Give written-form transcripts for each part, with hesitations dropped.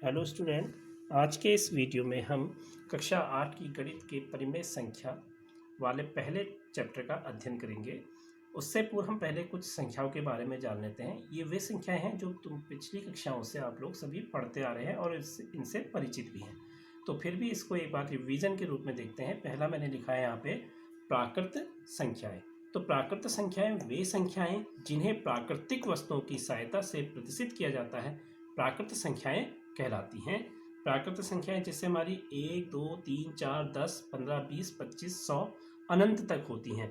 Hello student. आज के इस वीडियो में हम कक्षा 8 की गणित के परिमेय संख्या वाले पहले चैप्टर का अध्ययन करेंगे। उससे पूर्व हम पहले कुछ संख्याओं के बारे में जान लेते हैं। ये वे संख्याएं हैं जो तुम पिछली कक्षाओं से आप लोग सभी पढ़ते आ रहे हैं और इनसे परिचित भी हैं। तो फिर भी इसको एक बार रिवीजन के रूप में देखते हैं। पहला मैंने लिखा है यहाँ पे प्राकृत संख्याएं। तो प्राकृत संख्याएं वे संख्याएं जिन्हें प्राकृतिक वस्तुओं की सहायता से प्रतिष्ठित किया जाता है प्राकृत संख्याएं कहलाती हैं। प्राकृत संख्याएं जिससे हमारी 1, 2, 3, 4, 10, 15, 20, 25, 100 अनंत तक होती हैं।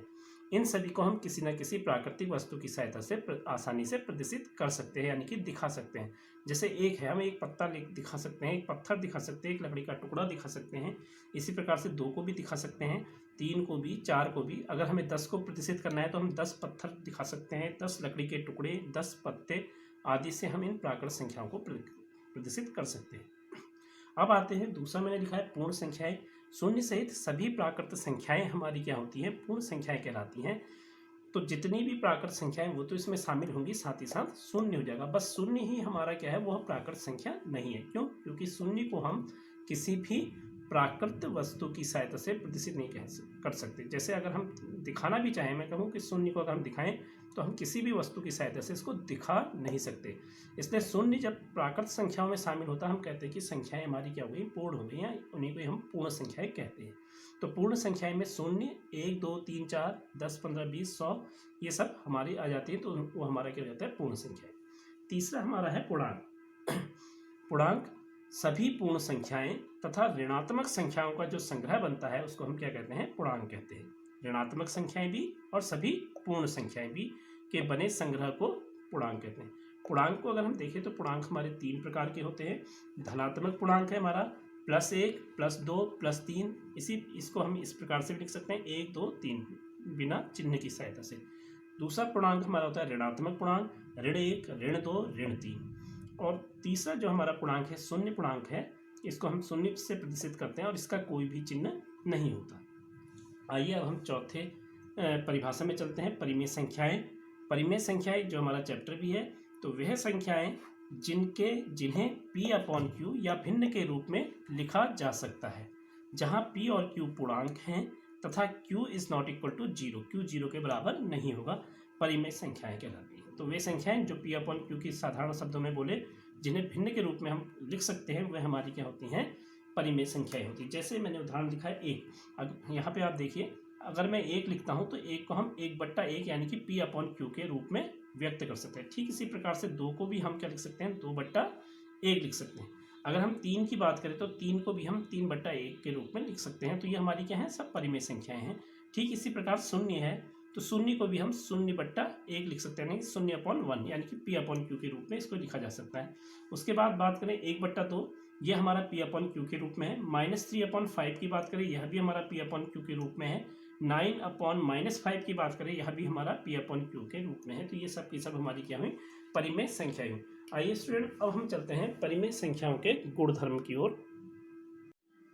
इन सभी को हम किसी न किसी प्राकृतिक वस्तु की सहायता से आसानी से प्रदर्शित कर सकते हैं, यानी कि दिखा सकते हैं। जैसे एक है, हम एक पत्ता दिखा सकते हैं, एक पत्थर दिखा सकते हैं, एक लकड़ी का टुकड़ा दिखा सकते हैं। इसी प्रकार से 2 को भी दिखा सकते हैं, 3 को भी, 4 को भी। अगर हमें 10 को प्रदर्शित करना है तो हम 10 पत्थर दिखा सकते हैं, 10 लकड़ी के टुकड़े, 10 पत्ते आदि से हम इन प्राकृत संख्याओं को प्रदर्शित कर सकते हैं। अब आते हैं, दूसरा मैंने लिखा है पूर्ण संख्याएं। शून्य सहित सभी प्राकृत संख्याएं हमारी क्या होती हैं? पूर्ण संख्याएं कहलाती हैं। तो जितनी भी प्राकृत संख्याएं वो तो इसमें शामिल होंगी, साथ ही साथ शून्य हो जाएगा। बस शून्य ही हमारा क्या है, वह प्राकृत संख्या नहीं है। क्यों? क्योंकि शून्य को हम किसी भी प्राकृत वस्तु की सहायता से प्रदर्शित नहीं कर सकते। जैसे अगर हम दिखाना भी चाहें, मैं कहूँ कि शून्य को अगर हम दिखाएं तो हम किसी भी वस्तु की सहायता से इसको दिखा नहीं सकते। इसलिए शून्य जब प्राकृत संख्याओं में शामिल होता है, हम कहते हैं कि संख्याएं हमारी क्या हो गई, पूर्ण हो गई, या उन्हीं को हम पूर्ण संख्याएं कहते हैं। तो पूर्ण संख्याएं में शून्य, 1, 2, 3, 4, 10, 15, 20, 100 ये सब हमारी आ जाती है। तो वो हमारा क्या हो जाता है? पूर्ण संख्याएं। तीसरा हमारा है पूर्णांक। पूर्णांक सभी पूर्ण संख्याएं तथा ऋणात्मक संख्याओं का जो संग्रह बनता है उसको हम क्या कहते हैं? पूर्णांक कहते हैं। ऋणात्मक संख्याएं भी और सभी पूर्ण संख्याएं भी के बने संग्रह को पूर्णांक कहते हैं। पूर्णांक को अगर हम देखें तो पूर्णांक हमारे 3 प्रकार के होते हैं। धनात्मक पूर्णांक है हमारा +1, +2, +3। इसको हम इस प्रकार से लिख सकते हैं, 1, 2, 3 बिना चिन्ह की सहायता से। दूसरा पूर्णांक हमारा होता है ऋणात्मक पूर्णांक, ऋण 1, ऋण 2, ऋण 3। और तीसरा जो हमारा पूर्णांक है, शून्य पूर्णांक है, इसको हम शून्य से प्रदर्शित करते हैं और इसका कोई भी चिन्ह नहीं होता। आइए अब हम चौथे परिभाषा में चलते हैं, परिमेय संख्याएं। परिमेय संख्याएं जो हमारा चैप्टर भी है, तो वह संख्याएं जिन्हें P/Q या भिन्न के रूप में लिखा जा सकता है, जहां P और Q पूर्णांक हैं तथा Q is not equal to 0, Q 0 के बराबर नहीं होगा, परिमेय संख्याएं कहलाती हैं। तो वे संख्याएं जो P/Q की साधारण शब्दों में बोले, जिन्हें भिन्न के रूप में हम लिख सकते हैं, वह हमारी क्या होती हैं? परिमेय संख्याएं होती है। जैसे मैंने उदाहरण लिखा है 1। यहाँ पे आप देखिए, अगर मैं 1 लिखता हूँ तो 1 को हम 1/1 यानी कि P/Q के रूप में व्यक्त कर सकते हैं। ठीक इसी प्रकार से 2 को भी हम क्या लिख सकते हैं? 2/1 लिख सकते हैं। अगर हम 3 की बात करें तो 3 को भी हम 3/1 के रूप में लिख सकते हैं। तो ये हमारी क्या है? सब परिमेय संख्याएं हैं। ठीक इसी प्रकार शून्य है, तो शून्य को भी हम 0/1 लिख सकते हैं, यानी 0/1 यानी कि P/Q के रूप में इसको लिखा जा सकता है। उसके बाद बात करें 1/2, ये हमारा P/Q के रूप में है। -3/5 की बात करें, यह भी हमारा P/Q के रूप में है। 9/-5 की बात करें, यह भी हमारा P/Q के रूप में है। तो ये सब की सब हमारी क्या हुई? परिमेय संख्याएं हुई। आइए स्टूडेंट, अब हम चलते हैं परिमेय संख्याओं के गुणधर्म की ओर।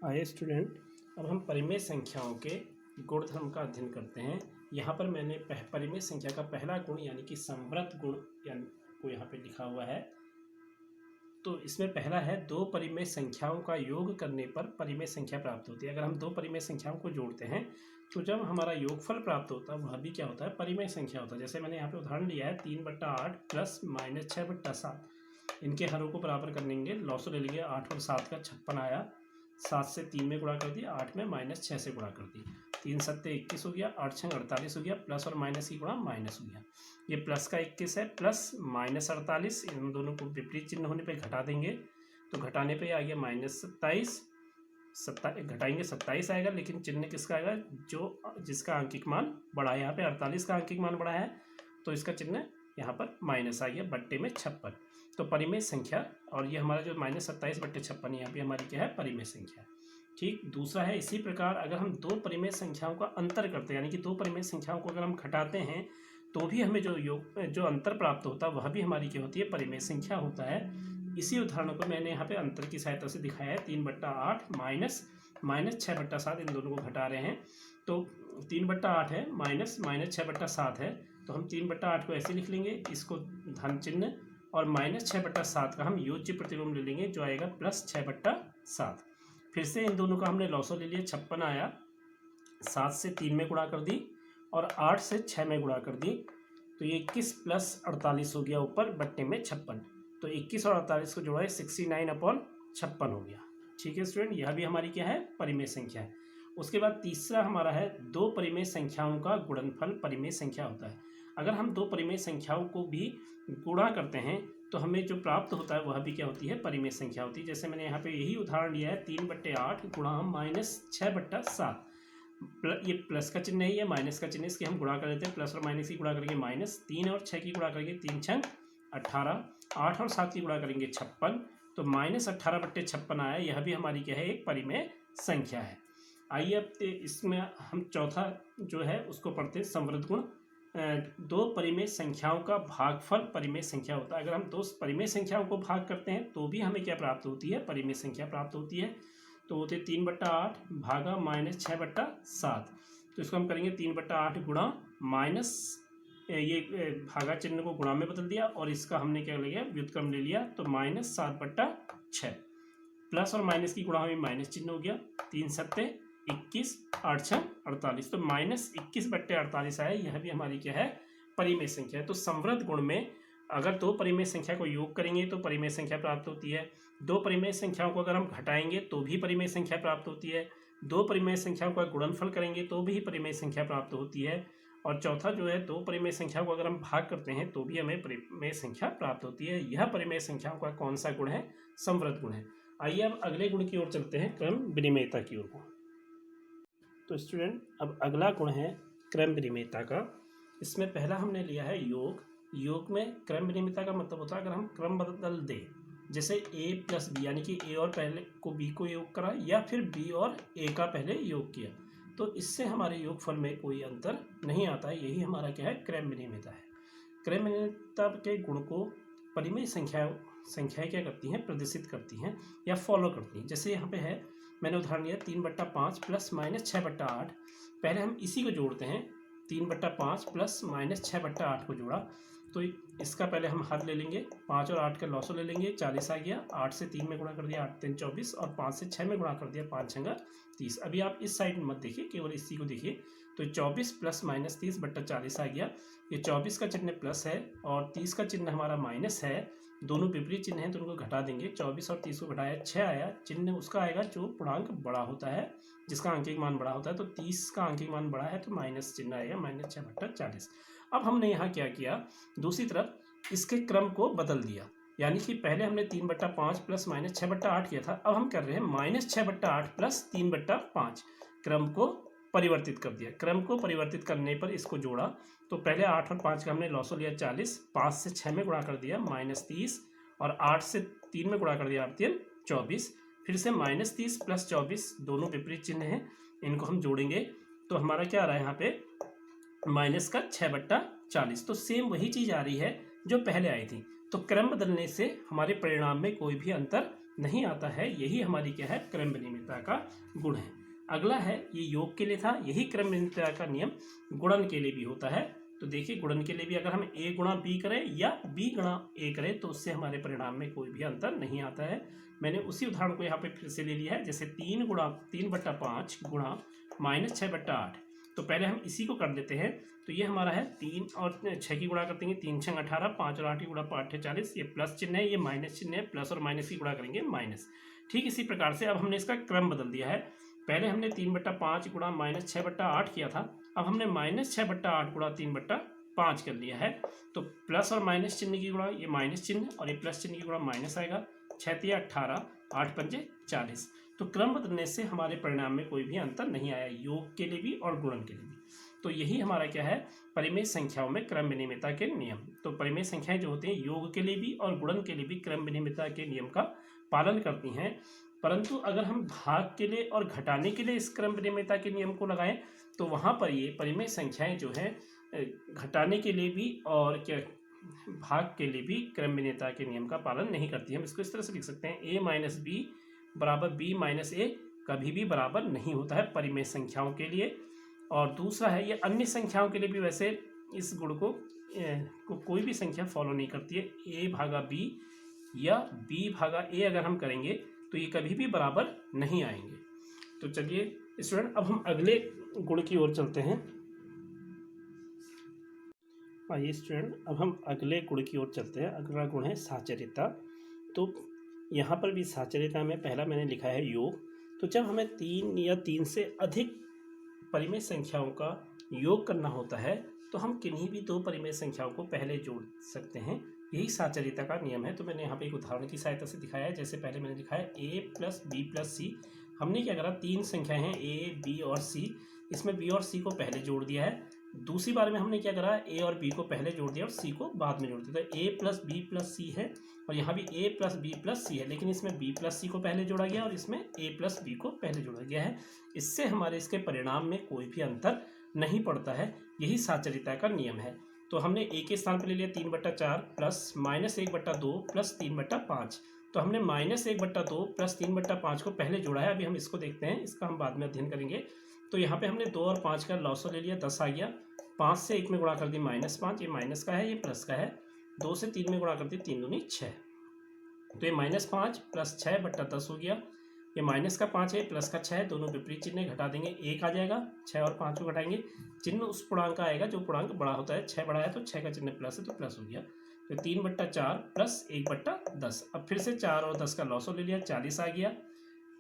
आइए स्टूडेंट, अब हम परिमेय संख्याओं के गुणधर्म का अध्ययन करते हैं। यहाँ पर मैंने परिमेय संख्या का पहला गुण यानी कि संवृत गुण को यहाँ पे लिखा हुआ है। तो इसमें पहला है, 2 परिमेय संख्याओं का योग करने पर परिमेय संख्या प्राप्त होती है। अगर हम 2 परिमेय संख्याओं को जोड़ते हैं तो जब हमारा योगफल प्राप्त होता है वह भी क्या होता है? परिमेय संख्या होता है। जैसे मैंने यहाँ पे उदाहरण लिया है, 3/8 प्लस -6/7। इनके हरों को बराबर कर लेंगे, लॉसो ले लेंगे। 8 और 7 का 56 आया, 7 से 3 में गुणा कर दिया, 8 में -6 से गुणा कर दिया। 3 सत्ते 21 हो गया, 8 छंग 48 हो गया, प्लस और माइनस की गुणा माइनस हो गया। ये प्लस का 21 है, प्लस -48, इन दोनों को विपरीत चिन्ह होने पे घटा देंगे, तो घटाने पे आ गया -27। घटाएंगे 27 आएगा, लेकिन चिन्ह किसका आएगा? जिसका अंकिक मान बड़ा है। यहाँ पे 48 का अंकिक मान बड़ा है, तो इसका चिन्ह यहाँ पर माइनस आ गया, बट्टे में 56। तो परिमेय संख्या, और ये हमारा जो -27/56 यहाँ पे हमारी क्या है? परिमेय संख्या। ठीक, दूसरा है, इसी प्रकार अगर हम 2 परिमेय संख्याओं का अंतर करते हैं, यानी कि 2 परिमेय संख्याओं को अगर हम घटाते हैं तो भी हमें जो अंतर प्राप्त होता है वह भी हमारी क्या होती है? परिमेय संख्या होता है। इसी उदाहरण को मैंने यहाँ पे अंतर की सहायता से दिखाया है। 3/8 -6/7, इन दोनों को घटा रहे हैं, तो 3/8 है, -6/7 है, तो हम 3/8 को ऐसे लिख लेंगे, इसको धन चिन्ह और -6/7 का हम योज्य प्रतिलोम ले लेंगे जो आएगा +6/7। फिर से इन दोनों का हमने लॉसो ले लिया, 56 आया, 7 से 3 में गुणा कर दी और 8 से 6 में गुणा कर दी, तो ये 21 + 48 हो गया ऊपर बट्टे में 56। तो 21 और 48 को जोड़ा है 69/56 हो गया। ठीक है स्टूडेंट, यह भी हमारी क्या है, परिमेय संख्या है। उसके बाद तीसरा हमारा है दो परिमेय संख्याओं का गुणनफल परिमेय संख्या होता है। अगर हम दो परिमेय संख्याओं को भी गुणा करते हैं तो हमें जो प्राप्त होता है वह भी क्या होती है, परिमेय संख्या होती है। जैसे मैंने यहाँ पे यही उदाहरण लिया है, 3/8 गुणा -6/7। ये प्लस का चिन्ह है, ये माइनस का चिन्ह है, इसकी हम गुणा कर लेते हैं। प्लस और माइनस की गुणा करेंगे -3 और 6 की गुणा करेंगे 3 छंग 18, 8 और 7 की गुणा करेंगे 56, तो -18/56 आया। यह भी हमारी क्या है, एक परिमेय संख्या है। आइए अब इसमें हम चौथा जो है उसको पढ़ते हैं, संवृद्ध गुण। दो परिमेय संख्याओं का भागफल परिमेय संख्या होता है। अगर हम दो परिमेय संख्याओं को भाग करते हैं तो भी हमें क्या प्राप्त होती है, परिमेय संख्या प्राप्त होती है। तो होते 3/8 भागा -6/7। तो इसको हम करेंगे 3/8 गुणा माइनस, ये भागा चिन्ह को गुणा में बदल दिया और इसका हमने क्या लिया, व्युत्क्रम ले लिया, तो -7/6। प्लस और माइनस की गुणा हुई, माइनस चिन्ह हो गया, 3 सत्ते 21, 8 छः 48, तो -21/48 आया। यह भी हमारी क्या है, परिमेय संख्या है। तो संवृद्ध गुण में अगर दो परिमेय संख्या को योग करेंगे तो परिमेय संख्या प्राप्त होती है। दो परिमेय संख्याओं को अगर हम घटाएंगे तो भी परिमेय संख्या प्राप्त होती है। दो परिमेय संख्याओं का गुणनफल करेंगे तो भी परिमेय संख्या प्राप्त होती है। और चौथा जो है, दो परिमेय संख्याओं को अगर हम भाग करते हैं तो भी हमें परिमेय संख्या प्राप्त होती है। यह परिमेय संख्याओं का कौन सा गुण है, संवृद्ध गुण है। आइए अब अगले गुण की ओर चलते हैं, क्रम विनिमयता की ओर। तो स्टूडेंट, अब अगला गुण है क्रम विनिमयता का। इसमें पहला हमने लिया है योग। योग में क्रम विनिमयता का मतलब होता है अगर हम क्रम बदल दें, जैसे a + b, यानी कि a और पहले को b को योग करा या फिर b और a का पहले योग किया, तो इससे हमारे योगफल में कोई अंतर नहीं आता है। यही हमारा क्या है, क्रम विनिमयता है। क्रम विनिमयता के गुण को परिमेय संख्याएं क्या करती हैं, प्रदर्शित करती हैं या फॉलो करती हैं। जैसे यहाँ पे है, मैंने उदाहरण लिया 3/5 + -6/8। पहले हम इसी को जोड़ते हैं, 3/5 + -6/8 को जोड़ा, तो इसका पहले हम हल ले लेंगे, 5 और 8 का लॉसो ले लेंगे, 40 आ गया। 8 से 3 में गुणा कर दिया, 8 3 24, और 5 से 6 में गुणा कर दिया, 5 6 30। अभी आप इस साइड मत देखिए, केवल इसी को देखिए। तो 24 + -30/40 आ गया। ये 24 का चिन्ह प्लस है और 30 का चिन्ह हमारा माइनस है, दोनों विपरीत चिन्ह हैं तो उनको घटा देंगे। 24 और 30 को घटाया 6 आया। चिन्ह उसका आएगा जो पूर्णांक बड़ा होता है, जिसका आंकिक मान बड़ा होता है। तो 30 का आंकिक मान बड़ा है तो माइनस चिन्ह आएगा, -6/40। अब हमने यहाँ क्या किया, दूसरी तरफ इसके क्रम को बदल दिया, यानी कि पहले हमने 3/5 + -6/8 किया था, अब हम कर रहे हैं -6/8 + 3/5। क्रम को परिवर्तित कर दिया। क्रम को परिवर्तित करने पर इसको जोड़ा, तो पहले 8 और 5 का हमने लॉसो लिया 40, 5 से 6 में गुणा कर दिया -30, और 8 से 3 में गुणा कर दिया 8 3 24। फिर से -30 + 24, दोनों विपरीत चिन्ह हैं, इनको हम जोड़ेंगे तो हमारा क्या आ रहा है यहाँ पे, -6/40। तो सेम वही चीज़ आ रही है जो पहले आई थी। तो क्रम बदलने से हमारे परिणाम में कोई भी अंतर नहीं आता है। यही हमारी क्या है, क्रम विनिमयता का गुण है। अगला है, ये योग के लिए था, यही क्रम विनिमयता का नियम गुणन के लिए भी होता है। तो देखिए, गुणन के लिए भी अगर हम a गुणा b करें या b गुणा a करें तो उससे हमारे परिणाम में कोई भी अंतर नहीं आता है। मैंने उसी उदाहरण को यहाँ पे फिर से ले लिया है, जैसे 3/5 गुणा -6/8। तो पहले हम इसी को कर देते हैं, तो ये हमारा है 3 और 6 की गुणा कर देंगे, 3 6 18, 5 और 8 की गुणा 8 40। ये प्लस चिन्ह है, ये माइनस चिन्ह है, प्लस और माइनस की गुणा करेंगे माइनस। ठीक इसी प्रकार से अब हमने इसका क्रम बदल दिया है। पहले हमने 3/5 गुणा -6/8 किया था, अब हमने -6/8 गुणा 3/5 कर लिया है। तो प्लस और माइनस चिन्ह की गुणा, ये माइनस चिन्ह और ये प्लस चिन्ह की गुणा माइनस आएगा। 6 3 18, 8 5 40। तो क्रम बदलने से हमारे परिणाम में कोई भी अंतर नहीं आया, योग के लिए भी और गुणन के लिए भी। तो यही हमारा क्या है, परिमेय संख्याओं में क्रम विनिमयता के नियम। तो परिमेय संख्याएं जो होती हैं योग के लिए भी और गुणन के लिए भी क्रम विनिमयता के नियम का पालन करती हैं। परंतु अगर हम भाग के लिए और घटाने के लिए इस क्रम विनिमयता के नियम को लगाएं तो वहाँ पर ये परिमेय संख्याएं जो है घटाने के लिए भी और क्या भाग के लिए भी क्रम विनिमयता के नियम का पालन नहीं करती। हम इसको इस तरह से लिख सकते हैं, a - b = b - a कभी भी बराबर नहीं होता है परिमेय संख्याओं के लिए। और दूसरा है, ये अन्य संख्याओं के लिए भी वैसे इस गुण को कोई भी संख्या फॉलो नहीं करती है। a भागा b या b भागा a अगर हम करेंगे तो ये कभी भी बराबर नहीं आएंगे। तो चलिए स्टूडेंट, अब हम अगले गुण की ओर चलते हैं। आइए स्टूडेंट, अब हम अगले गुण की ओर चलते हैं। अगला गुण है साचर्यता। तो यहाँ पर भी साचर्यता में पहला मैंने लिखा है योग। तो जब हमें 3 या 3 से अधिक परिमेय संख्याओं का योग करना होता है तो हम किन्हीं भी 2 परिमेय संख्याओं को पहले जोड़ सकते हैं। यही साचर्यता का नियम है। तो मैंने यहाँ पे एक उदाहरण की सहायता से दिखाया है। जैसे पहले मैंने लिखा है a प्लस बी प्लस सी। हमने क्या करा, 3 संख्याएं हैं a, b और c। इसमें b और c को पहले जोड़ दिया है। दूसरी बार में हमने क्या करा, a और b को पहले जोड़ दिया और c को बाद में जोड़ दिया। तो a प्लस बी प्लस सी है और यहाँ भी a प्लस बी प्लस सी है, लेकिन इसमें b प्लस सी को पहले जोड़ा गया और इसमें a प्लस बी को पहले जोड़ा गया है। इससे हमारे इसके परिणाम में कोई भी अंतर नहीं पड़ता है। यही साचर्यता का नियम है। तो हमने a के स्थान पर ले लिया 3/4 प्लस -1/2 प्लस 3/5। तो हमने -1/2 प्लस 3/5 को पहले जोड़ा है। अभी हम इसको देखते हैं, इसका हम बाद में अध्ययन करेंगे। तो यहाँ पे हमने 2 और 5 का लॉसो ले लिया, 10 आ गया। 5 से 1 में गुणा कर दी -5, ये माइनस का है, ये प्लस का है। 2 से 3 में गुणा कर दी, 3 दूनी 6। तो ये -5 प्लस 6/10 हो गया। ये माइनस का 5 है, प्लस का 6 है, दोनों विपरीत चिन्ह घटा देंगे, 1 आ जाएगा। 6 और 5 को घटाएंगे, चिन्ह उस पूर्णांक का आएगा जो पूर्णांक बड़ा होता है। 6 बड़ा है तो 6 का चिन्ह प्लस है, तो प्लस हो गया। तो 3/4 प्लस 1/10। अब फिर से 4 और 10 का लॉसो ले लिया, 40 आ गया।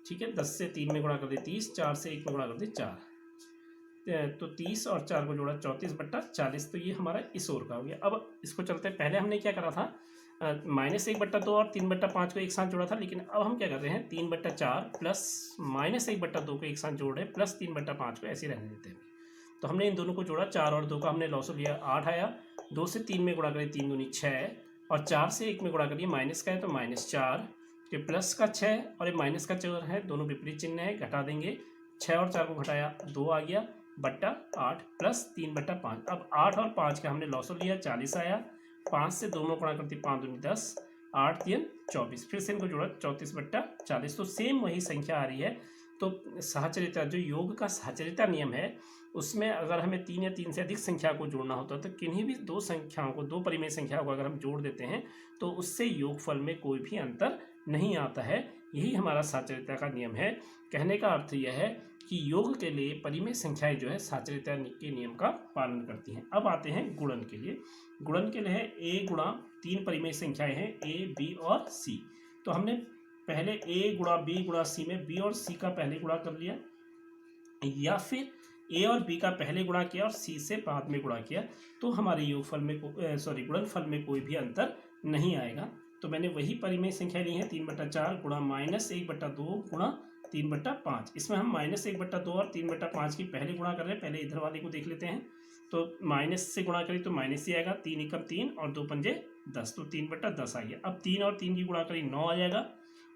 ठीक है, 10 से 3 में गुणा कर दी 30, 4 से 1 में गुणा कर दी 4। तो 30 और 4 को जोड़ा 34/40। तो ये हमारा इस ओर का हो गया। अब इसको चलते हैं, पहले हमने क्या करा था, -1/2 और 3/5 को एक साथ जोड़ा था, लेकिन अब हम क्या कर रहे हैं, 3/4 प्लस -1/2 को एक साथ जोड़ रहे हैं, प्लस 3/5 को ऐसे रहने देते हैं। तो हमने इन दोनों को जोड़ा, 4 और 2 का हमने लॉसो लिया, 8 आया। 2 से 3 में गुणा करिए, 3 दूनी 6 और 4 से 1 में गुणा करिए, माइनस का है तो -4, ये प्लस का 6 और ये माइनस का 4 है, दोनों विपरीत चिन्ह है, घटा देंगे। 6 और 4 को घटाया, 2 आ गया, बट्टा 8 प्लस 3/5। अब 8 और 5 का हमने लॉसो लिया, 40 आया। 5 से 2 में गुणा करती, 5 दूनी 10, 8 3 24। फिर से इनको जोड़ा, 34/40। तो सेम वही संख्या आ रही है। तो साचर्यता, जो योग का साचर्यता नियम है, उसमें अगर हमें 3 या 3 से अधिक संख्या को जोड़ना होता है तो किन्हीं भी 2 संख्याओं को, 2 परिमेय संख्याओं को अगर हम जोड़ देते हैं तो उससे योगफल में कोई भी अंतर नहीं आता है। यही हमारा साचर्यता का नियम है। कहने का अर्थ यह है कि योग के लिए परिमेय संख्याएं जो है साचर्यता के नियम का पालन करती हैं। अब आते हैं गुणन के लिए। गुणन के लिए है a गुणा 3 परिमेय संख्याएं हैं a, b और c। तो हमने पहले a गुणा b गुणा c में b और c का पहले गुणा कर लिया, या फिर a और b का पहले गुणा किया और c से बाद में गुणा किया, तो हमारे योगफल में गुणनफल में कोई भी अंतर नहीं आएगा। तो मैंने वही परिमेय संख्या ली है, 3/4 गुणा -1/2 गुणा 3/5। इसमें हम -1/2 और 3/5 की पहले गुणा कर रहे हैं। पहले इधर वाले को देख लेते हैं। तो माइनस से गुणा करें तो माइनस ही आएगा, 3 एकम 3 और 2 पंजे 10, तो 3/10 आ गया। अब 3 और 3 की गुणा करी 9 आ जाएगा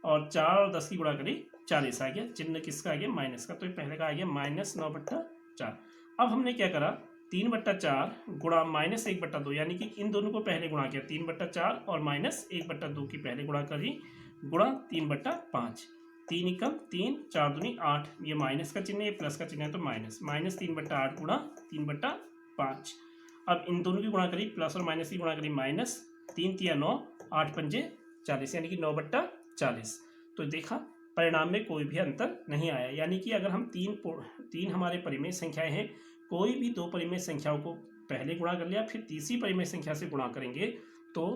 और 4 और 10 की गुणा करी 40 आ गया। चिन्ह किसका आ गया, माइनस का, तो पहले का आ गया -9/4। अब हमने क्या करा, 3/4 गुणा -1/2, यानी कि इन दोनों को पहले गुणा किया, 3/4 और -1/2 की पहले गुणा करी, गुणा 3/5। 3 एकम 3, 4 दूनी 8, ये माइनस का चिन्ह है, ये प्लस का चिन्ह है, तो -3/8 गुणा 3/5। अब इन दोनों की गुणा करी, प्लस और माइनस की गुणा करी, -3 3 9, 8 पंजे 40, यानी कि 9/40। तो देखा, परिणाम में कोई भी अंतर नहीं आया। यानी कि अगर हम तीन हमारे परिमेय संख्याएं हैं, कोई भी 2 परिमेय संख्याओं को पहले गुणा कर लिया, फिर तीसरी परिमेय संख्या से गुणा करेंगे तो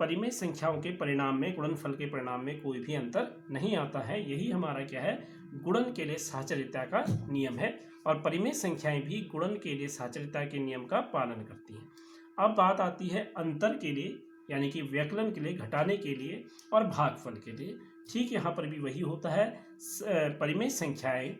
परिमेय संख्याओं के परिणाम में, गुणनफल के परिणाम में कोई भी अंतर नहीं आता है। यही हमारा क्या है, गुणन के लिए साचर्यता का नियम है। और परिमेय संख्याएं भी गुणन के लिए साचर्यता के नियम का पालन करती हैं। अब बात आती है अंतर के लिए, यानी कि व्यकलन के लिए, घटाने के लिए और भागफल के लिए। ठीक यहाँ पर भी वही होता है। परिमेय संख्याएं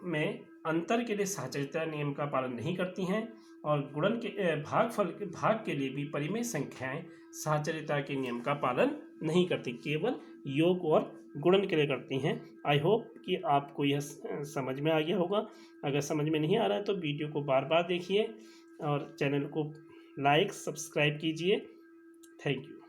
में अंतर के लिए साचर्यता नियम का पालन नहीं करती हैं और गुणन के भाग के लिए भी परिमेय संख्याएं साचर्यता के नियम का पालन नहीं करती, केवल योग और गुणन के लिए करती हैं। आई होप कि आपको यह समझ में आ गया होगा। अगर समझ में नहीं आ रहा है तो वीडियो को बार बार देखिए और चैनल को लाइक सब्सक्राइब कीजिए। Thank you.